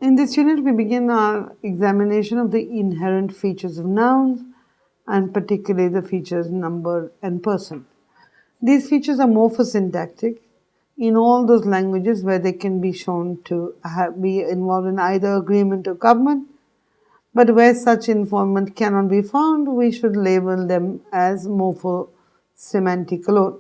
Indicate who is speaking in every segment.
Speaker 1: In this unit, we begin our examination of the inherent features of nouns and particularly the features number and person. These features are morphosyntactic in all those languages where they can be shown to be involved in either agreement or government, but where such involvement cannot be found, we should label them as morphosemantic alone.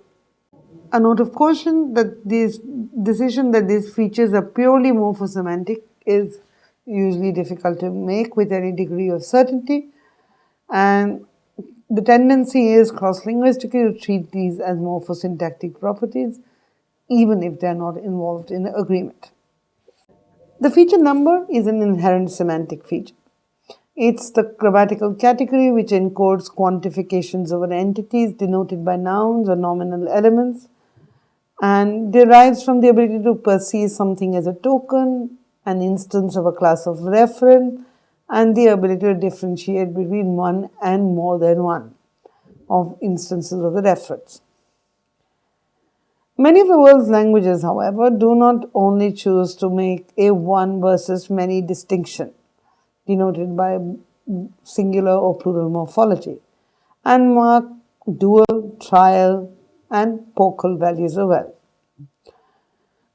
Speaker 1: A note of caution that this decision that these features are purely morphosemantic is usually difficult to make with any degree of certainty, and the tendency is cross-linguistically to treat these as morphosyntactic properties even if they are not involved in agreement. The feature number is an inherent semantic feature. It's the grammatical category which encodes quantifications over entities denoted by nouns or nominal elements and derives from the ability to perceive something as a token, an instance of a class of referent, and the ability to differentiate between one and more than one of instances of the reference. Many of the world's languages, however, do not only choose to make a one versus many distinction, denoted by singular or plural morphology, and mark dual, trial, and vocal values as well.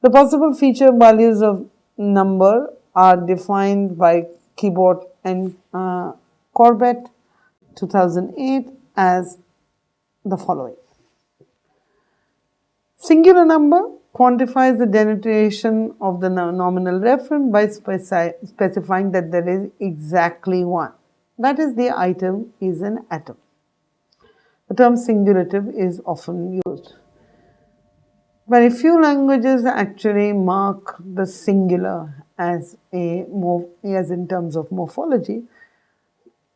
Speaker 1: The possible feature values of number are defined by Keyboard and Corbett 2008 as the following. Singular number quantifies the denotation of the nominal referent by specifying that there is exactly one. That is, the item is an atom. The term singulative is often used. Very few languages actually mark the singular as in terms of morphology,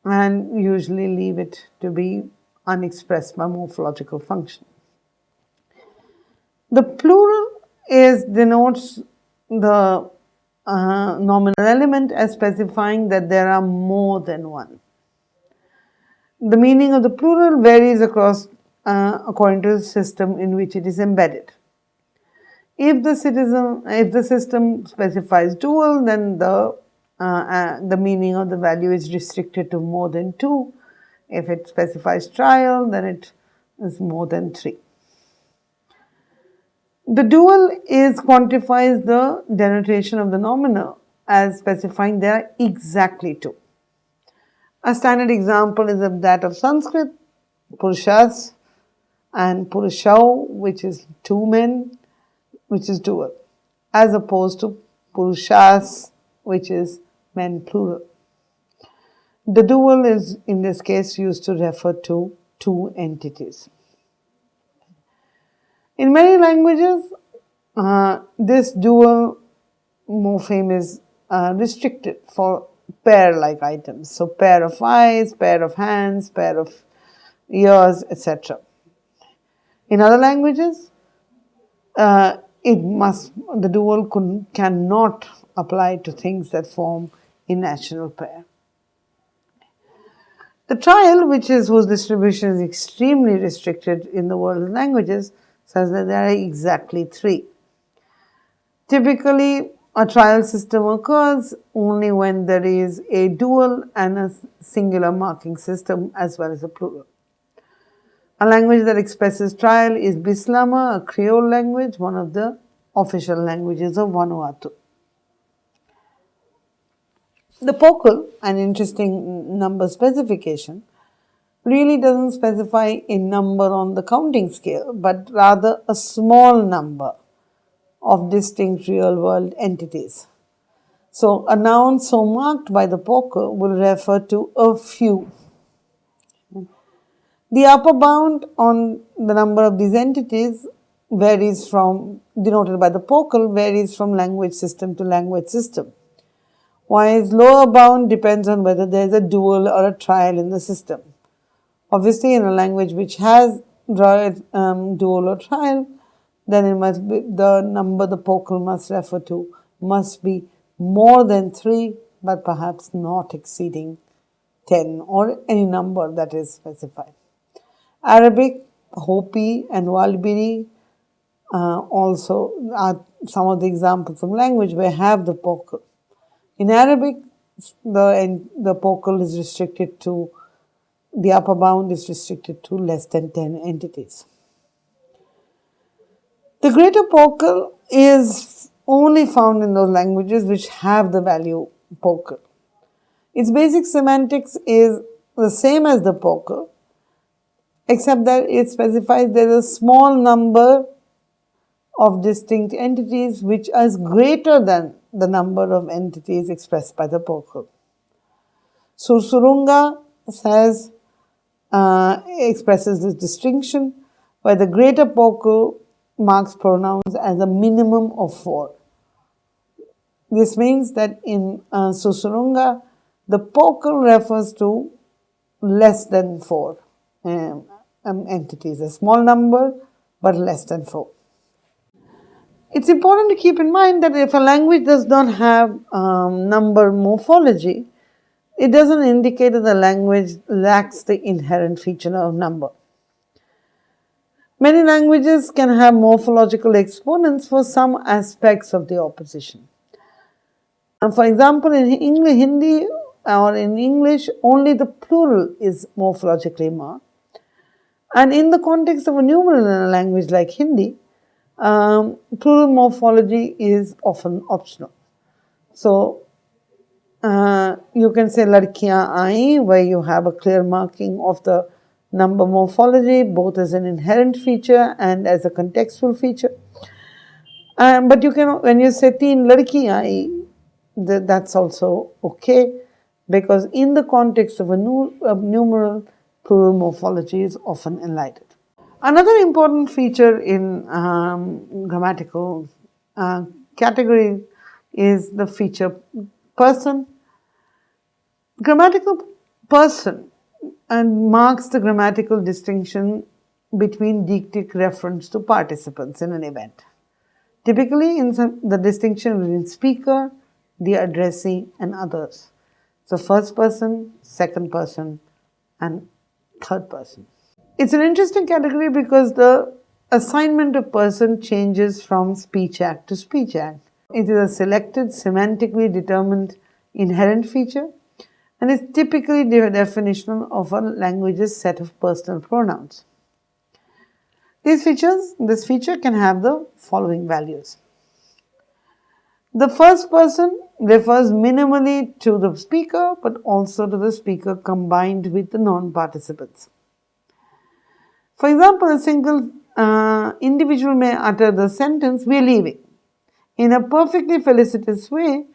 Speaker 1: and usually leave it to be unexpressed by morphological function. The plural denotes the nominal element as specifying that there are more than one. The meaning of the plural varies according to the system in which it is embedded. If the system specifies dual, then the meaning of the value is restricted to more than two. If it specifies trial, then it is more than three. The dual quantifies the denotation of the nominal as specifying there are exactly two. A standard example is that of Sanskrit, Purushas and Purushau, which is two men, which is dual, as opposed to Purushas, which is men plural. The dual is in this case used to refer to two entities. In many languages, this dual morpheme is restricted for pair-like items. So, pair of eyes, pair of hands, pair of ears, etc. In other languages, the dual cannot apply to things that form a natural pair. The trial, whose distribution is extremely restricted in the world of languages, says that there are exactly three. Typically, a trial system occurs only when there is a dual and a singular marking system as well as a plural. A language that expresses trial is Bislama, a Creole language, one of the official languages of Vanuatu. The vocal, an interesting number specification, really doesn't specify a number on the counting scale, but rather a small number of distinct real-world entities. So, a noun so marked by the vocal will refer to a few. The upper bound on the number of these entities denoted by the vocal, varies from language system to language system, while lower bound depends on whether there is a dual or a trial in the system. Obviously, in a language which has dual or trial, then it must be the number the vocal must refer to must be more than 3, but perhaps not exceeding 10 or any number that is specified. Arabic, Hopi and Walbiri also are some of the examples of language where have the vocal. In Arabic, the vocal is restricted to, the upper bound is restricted to less than 10 entities. The greater vocal is only found in those languages which have the value vocal. Its basic semantics is the same as the vocal, except that it specifies there is a small number of distinct entities which is greater than the number of entities expressed by the vocal. Sursurunga expresses this distinction, where the greater vocal marks pronouns as a minimum of 4. This means that in Susurunga, the vocal refers to less than 4 entities, a small number but less than 4. It's important to keep in mind that if a language does not have number morphology, it doesn't indicate that the language lacks the inherent feature of number. Many languages can have morphological exponents for some aspects of the opposition. And for example, in Hindi or in English, only the plural is morphologically marked. And in the context of a numeral in a language like Hindi, plural morphology is often optional. So, you can say ladkiyan aayi, where you have a clear marking of the number morphology, both as an inherent feature and as a contextual feature. But you can, when you say teen ladki aayi, that's also okay, because in the context of a numeral, plural morphology is often enlightened. Another important feature in grammatical category is the feature person. Grammatical person marks the grammatical distinction between deictic reference to participants in an event. Typically, the distinction between speaker, the addressee, and others. So, first person, second person, and third person. It's an interesting category because the assignment of person changes from speech act to speech act. It is a selected, semantically determined inherent feature and is typically the definition of a language's set of personal pronouns. This feature can have the following values. The first person refers minimally to the speaker but also to the speaker combined with the non-participants. For example, a single individual may utter the sentence, "We are leaving," in a perfectly felicitous way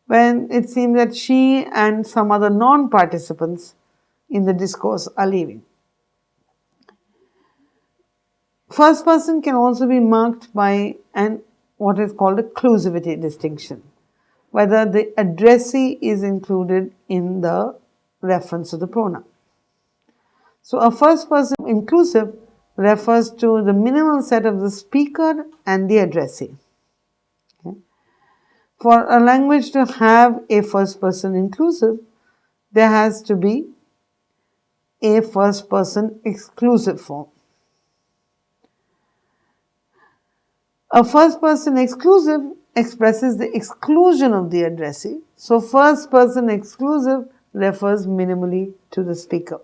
Speaker 1: when it seems that she and some other non-participants in the discourse are leaving. First person can also be marked by what is called a clusivity distinction, whether the addressee is included in the reference to the pronoun. So, a first person inclusive refers to the minimal set of the speaker and the addressee. Okay. For a language to have a first person inclusive, there has to be a first person exclusive form. A first person exclusive expresses the exclusion of the addressee. So, first person exclusive refers minimally to the speaker.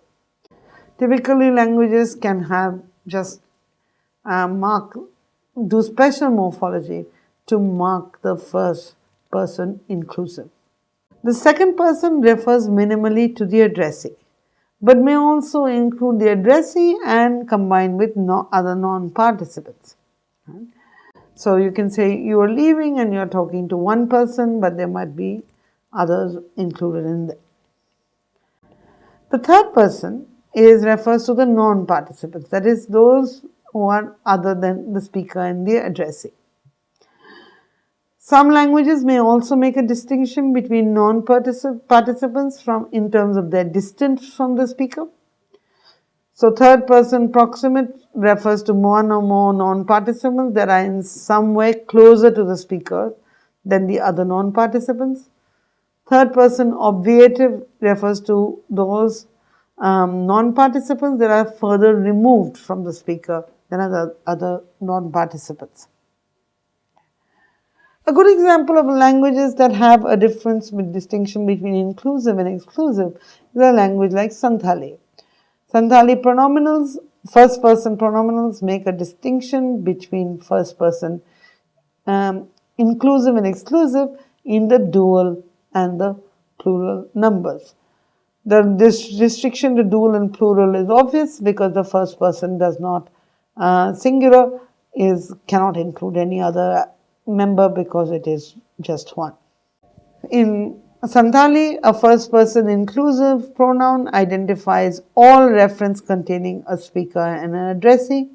Speaker 1: Typically, languages can have just do special morphology to mark the first person inclusive. The second person refers minimally to the addressee, but may also include the addressee and combine with other non-participants. So you can say you are leaving and you are talking to one person, but there might be others included in there. The third person refers to the non-participants, that is, those who are other than the speaker and the addressee. Some languages may also make a distinction between non-participants in terms of their distance from the speaker. So, third person proximate refers to one or more non-participants that are in some way closer to the speaker than the other non-participants. Third person obviative refers to those non-participants that are further removed from the speaker than other non-participants. A good example of languages that have a difference with distinction between inclusive and exclusive is a language like Santali. Santali pronominals, first person pronominals make a distinction between first person inclusive and exclusive in the dual and the plural numbers. This restriction to dual and plural is obvious because the first person does not singular cannot include any other member because it is just one. In Santali, a first person inclusive pronoun identifies all reference containing a speaker and an addressee.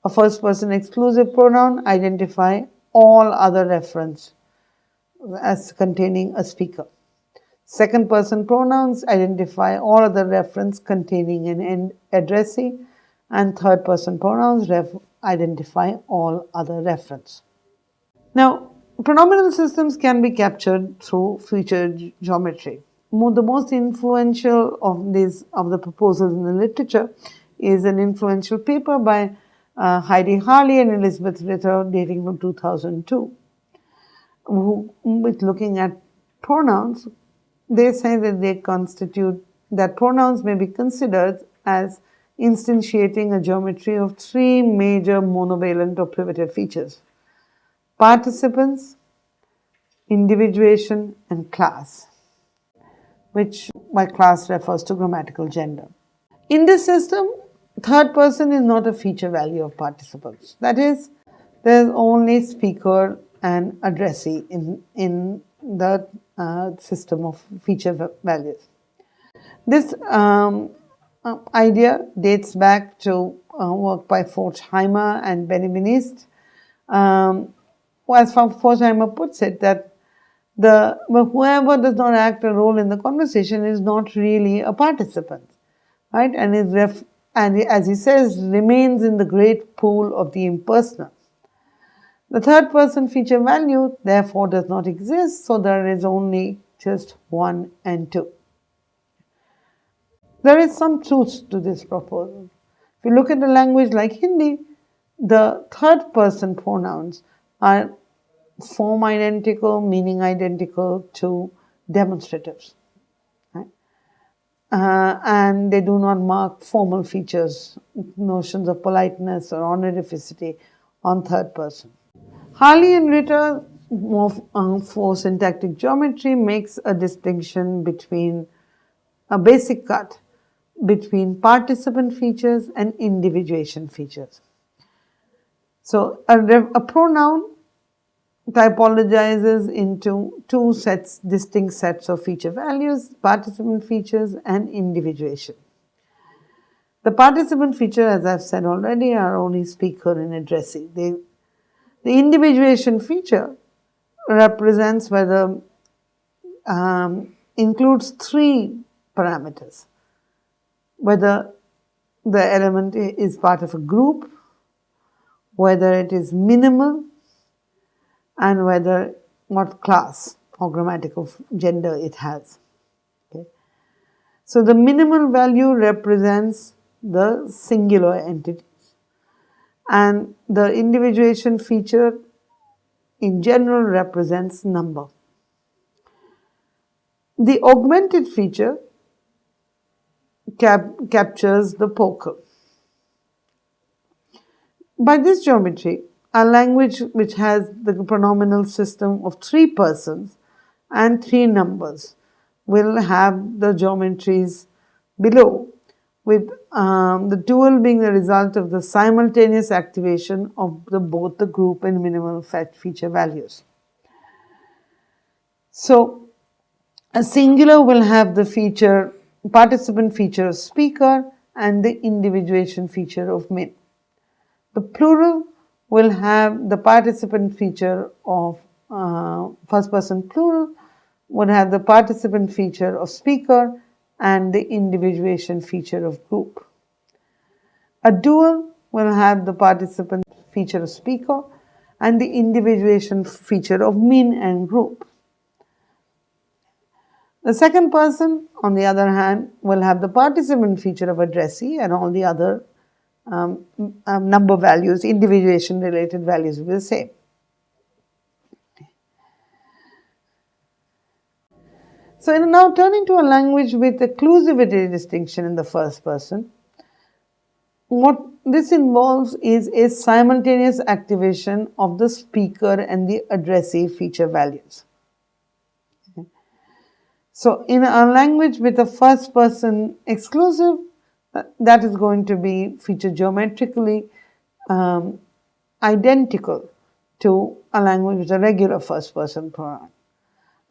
Speaker 1: A first person exclusive pronoun identifies all other reference as containing a speaker. Second person pronouns identify all other reference containing an addressee, and third person pronouns identify all other reference. Now, pronominal systems can be captured through feature geometry. The most influential of the proposals in the literature is an influential paper by Heidi Harley and Elizabeth Ritter dating from 2002. With looking at pronouns, they say that pronouns may be considered as instantiating a geometry of three major monovalent or privative features: participants, individuation, and class, which by class refers to grammatical gender. In this system, third person is not a feature value of participants. That is, there is only speaker and addressee in the system of feature values. This idea dates back to work by Forchheimer and Benveniste. As Forchheimer puts it, that whoever does not act a role in the conversation is not really a participant, right? And as he says, remains in the great pool of the impersonal. The third person feature value therefore does not exist, so there is only just 1 and 2. There is some truth to this proposal. If you look at a language like Hindi, the third person pronouns are form identical, meaning identical to demonstratives. Right? And they do not mark formal features, notions of politeness or honorificity on third person. Harley and Ritter for syntactic geometry makes a distinction between a basic cut between participant features and individuation features. So a pronoun typologizes into two distinct sets of feature values: participant features and individuation. The participant feature, as I've said already, are only speaker and addressee. The individuation feature represents whether includes three parameters: whether the element is part of a group, whether it is minimal, and what class or grammatical gender it has. Okay. So the minimal value represents the singular entities, and the individuation feature in general represents number. The augmented feature captures the poker. By this geometry, a language which has the pronominal system of three persons and three numbers will have the geometries below, with the dual being the result of the simultaneous activation of both the group and minimal feature values. So, a singular will have the participant feature of speaker and the individuation feature of min. The plural will have the participant feature of first person plural, would have the participant feature of speaker and the individuation feature of group. A dual will have the participant feature of speaker and the individuation feature of min and group. The second person, on the other hand, will have the participant feature of addressee, and all the other number values, individuation related values will be the same. So now turning to a language with a clusivity distinction in the first person, what this involves is a simultaneous activation of the speaker and the addressee feature values. So in a language with a first person exclusive, that is going to be feature geometrically identical to a language with a regular first person pronoun.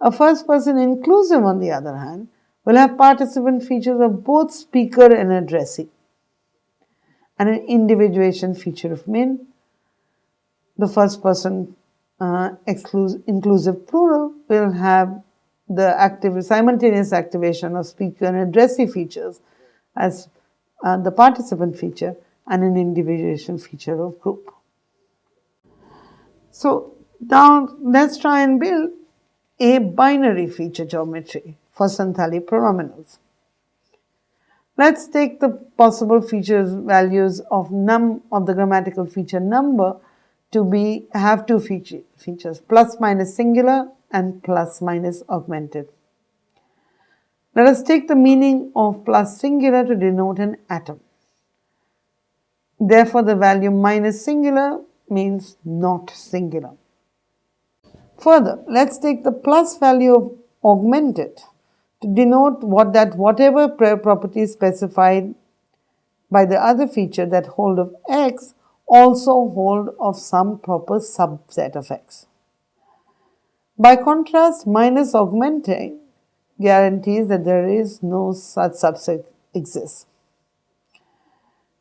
Speaker 1: A first person inclusive, on the other hand, will have participant features of both speaker and addressee, and an individuation feature of min. The first person inclusive plural will have the simultaneous activation of speaker and addressee features as the participant feature, and an individuation feature of group. So now let's try and build a binary feature geometry for Santhali pronominals. Let's take the possible features values of the grammatical feature number to have two features, plus minus singular and plus minus augmented. Let us take the meaning of plus singular to denote an atom. Therefore, the value minus singular means not singular. Further, let's take the plus value of augmented to denote whatever property specified by the other feature that hold of x also hold of some proper subset of x. By contrast, minus augmented guarantees that there is no such subset exists.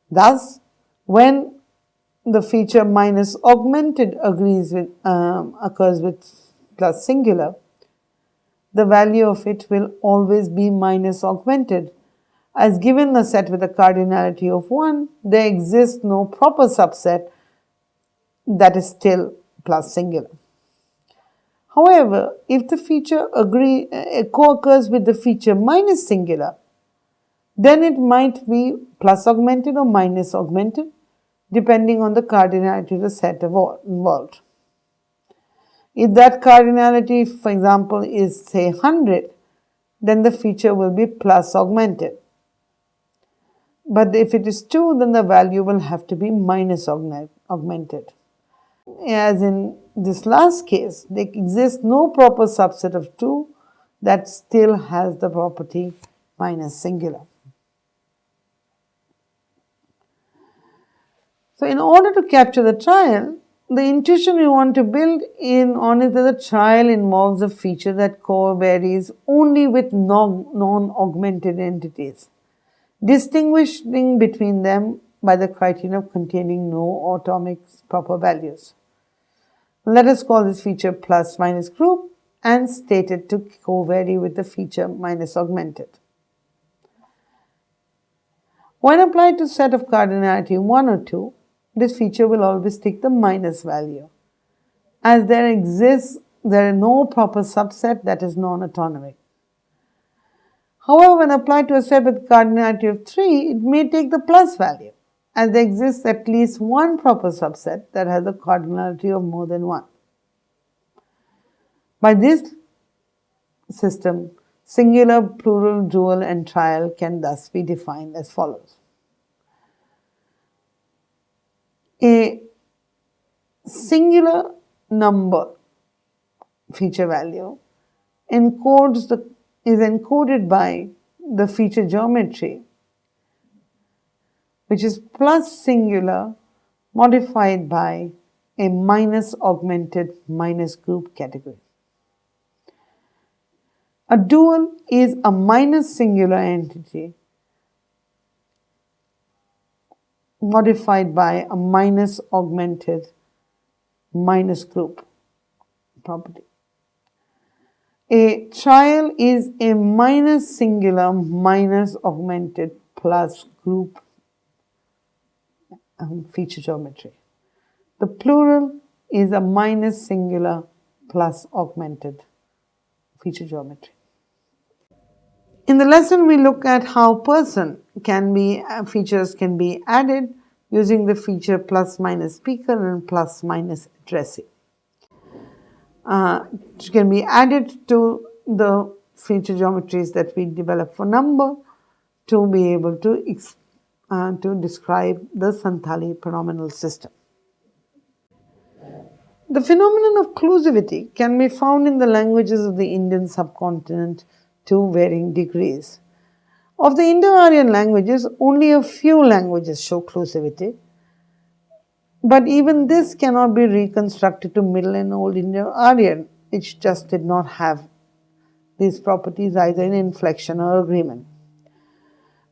Speaker 1: Thus, when the feature minus augmented occurs with plus singular, the value of it will always be minus augmented. As given a set with a cardinality of 1, there exists no proper subset that is still plus singular. However, if the feature co-occurs with the feature minus singular, then it might be plus augmented or minus augmented, depending on the cardinality of the set involved. If that cardinality, for example, is say 100, then the feature will be plus augmented. But if it is 2, then the value will have to be minus augmented. As in this last case, there exists no proper subset of 2 that still has the property minus singular. So in order to capture the trial, the intuition we want to build on is that the trial involves a feature that co-varies only with non-augmented entities, distinguishing between them by the criterion of containing no atomic proper values. Let us call this feature plus minus group and state it to co-vary with the feature minus augmented. When applied to set of cardinality 1 or 2, this feature will always take the minus value, as there is no proper subset that is non-atomic. However, when applied to a set with cardinality of 3, it may take the plus value, as there exists at least one proper subset that has a cardinality of more than 1. By this system, singular, plural, dual, and trial can thus be defined as follows. A singular number feature value is encoded by the feature geometry, which is plus singular modified by a minus augmented minus group category. A dual is a minus singular entity modified by a minus augmented minus group property. A trial is a minus singular minus augmented plus group feature geometry. The plural is a minus singular plus augmented feature geometry. In the lesson, we look at how features can be added using the feature plus minus speaker and plus minus addressee. It can be added to the feature geometries that we develop for number to be able to describe the Santali pronominal system. The phenomenon of clusivity can be found in the languages of the Indian subcontinent to varying degrees. Of the Indo-Aryan languages, only a few languages show clusivity, but even this cannot be reconstructed to Middle and Old Indo-Aryan, which just did not have these properties either in inflection or agreement.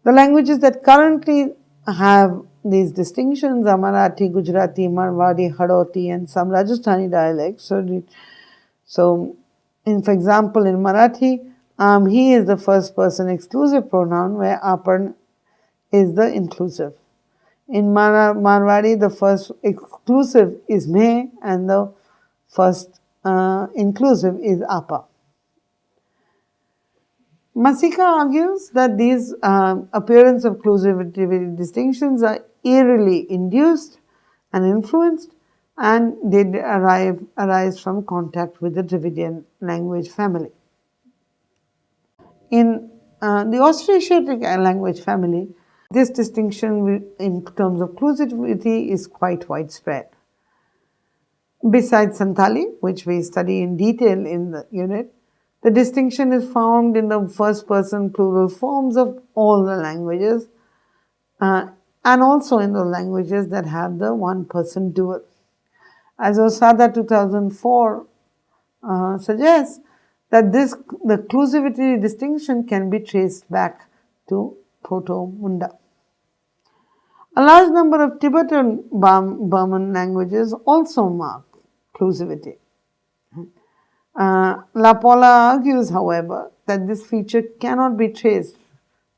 Speaker 1: The languages that currently have these distinctions are Marathi, Gujarati, Marwari, Hadoti, and some Rajasthani dialects. For example, in Marathi, he is the first person exclusive pronoun, where apar is the inclusive. In Marwari, the first exclusive is me, and the first inclusive is apa. Masika argues that these appearance of clusivity distinctions are eerily induced and influenced, and they arise from contact with the Dravidian language family. In the Austroasiatic language family, this distinction in terms of clusivity is quite widespread. Besides Santali, which we study in detail in the unit, the distinction is found in the first person plural forms of all the languages and also in the languages that have the one person dual. As Osada 2004 suggests, that the clusivity distinction can be traced back to Proto-Munda. A large number of Tibetan Burman languages also mark clusivity. Lapola argues, however, that this feature cannot be traced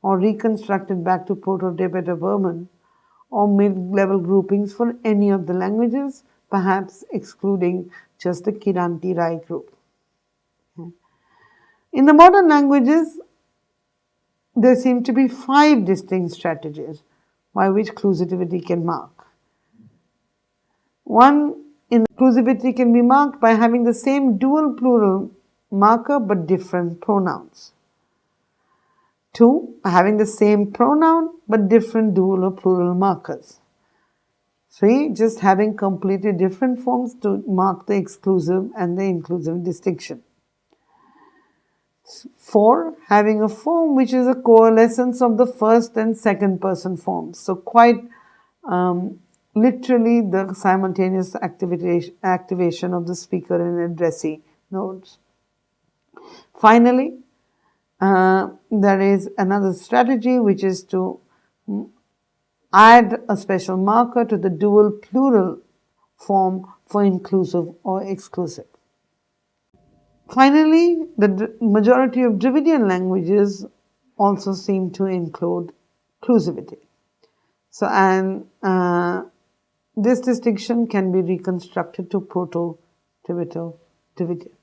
Speaker 1: or reconstructed back to Proto-Tibeto-Burman or mid-level groupings for any of the languages, perhaps excluding just the Kiranti-Rai group. In the modern languages, there seem to be 5 distinct strategies by which clusivity can mark. One, inclusivity can be marked by having the same dual plural marker but different pronouns. 2, having the same pronoun but different dual or plural markers. 3, just having completely different forms to mark the exclusive and the inclusive distinction. 4, having a form which is a coalescence of the first and second person forms. So quite literally the simultaneous activation of the speaker and addressee nodes. Finally, there is another strategy, which is to add a special marker to the dual plural form for inclusive or exclusive. Finally, the majority of Dravidian languages also seem to include clusivity. So, this distinction can be reconstructed to Proto-Tibeto-Dravidian.